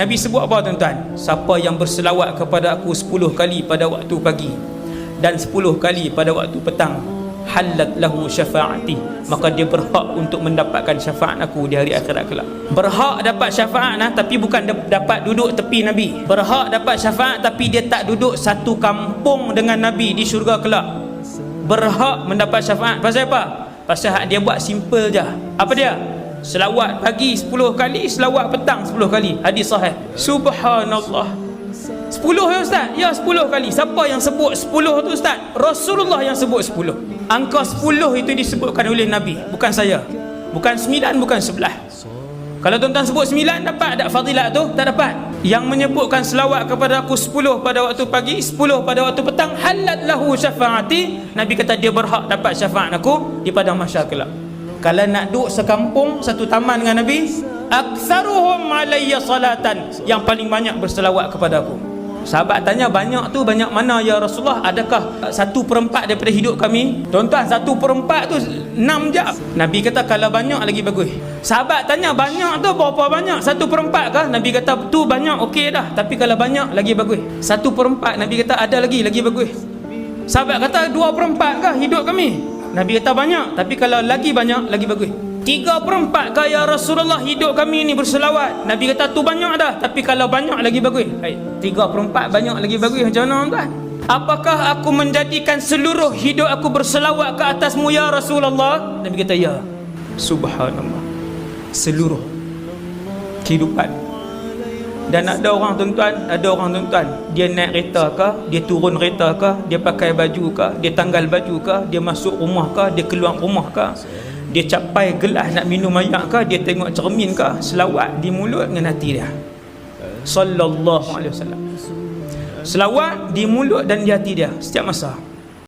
Nabi sebut apa tuan-tuan? Siapa yang berselawat kepada aku 10 kali pada waktu pagi dan 10 kali pada waktu petang, halat lahu syafaati, maka dia berhak untuk mendapatkan syafaat aku di hari akhirat kelak. Berhak dapat syafaat tapi bukan dapat duduk tepi Nabi. Berhak dapat syafaat tapi dia tak duduk satu kampung dengan Nabi di syurga kelak. Berhak mendapat syafaat. Pasal apa? Pasal hak dia buat simple je. Apa dia? Selawat pagi 10 kali, selawat petang 10 kali. Hadis sahih. Subhanallah. 10 ya Ustaz? Ya 10 kali. Siapa yang sebut 10 tu Ustaz? Rasulullah yang sebut 10. Angka 10 itu disebutkan oleh Nabi, bukan saya. Bukan 9, bukan 11. Kalau tuan-tuan sebut 9, dapat tak fadilat tu? Tak dapat. Yang menyebutkan selawat kepada aku 10 pada waktu pagi, 10 pada waktu petang, halat lahu syafaati, Nabi kata dia berhak dapat syafaat aku di padang mahsyar kelak. Kalau nak duduk sekampung satu taman dengan Nabi, aktsaruhum alayya salatan, yang paling banyak berselawat kepada aku. Sahabat tanya, banyak tu banyak mana ya Rasulullah? Adakah 1/4 daripada hidup kami? Tuan-tuan, 1/4 tu 6 jam. Nabi kata kalau banyak lagi bagus. Sahabat tanya, banyak tu berapa banyak? 1/4 kah? Nabi kata tu banyak, okey dah, tapi kalau banyak lagi bagus. 1/4 Nabi kata ada lagi bagus. Sahabat kata 2/4 kah hidup kami? Nabi kata banyak, tapi kalau lagi banyak lagi bagus. 3/4 kah ya Rasulullah hidup kami ni berselawat? Nabi kata tu banyak dah, tapi kalau banyak lagi bagus. 3/4 banyak lagi bagus macam mana tuan? Apakah aku menjadikan seluruh hidup aku berselawat ke atasmu ya Rasulullah? Nabi kata ya. Subhanallah. Seluruh kehidupan. Dan ada orang tuan-tuan, dia naik kereta ke, dia turun kereta ke, dia pakai baju ke, dia tanggal baju ke, dia masuk rumah ke, dia keluar rumah ke, dia capai gelas nak minum air ke, dia tengok cermin ke, selawat di mulut dengan hati dia. Sallallahu alaihi wasallam. Selawat di mulut dan di hati dia setiap masa.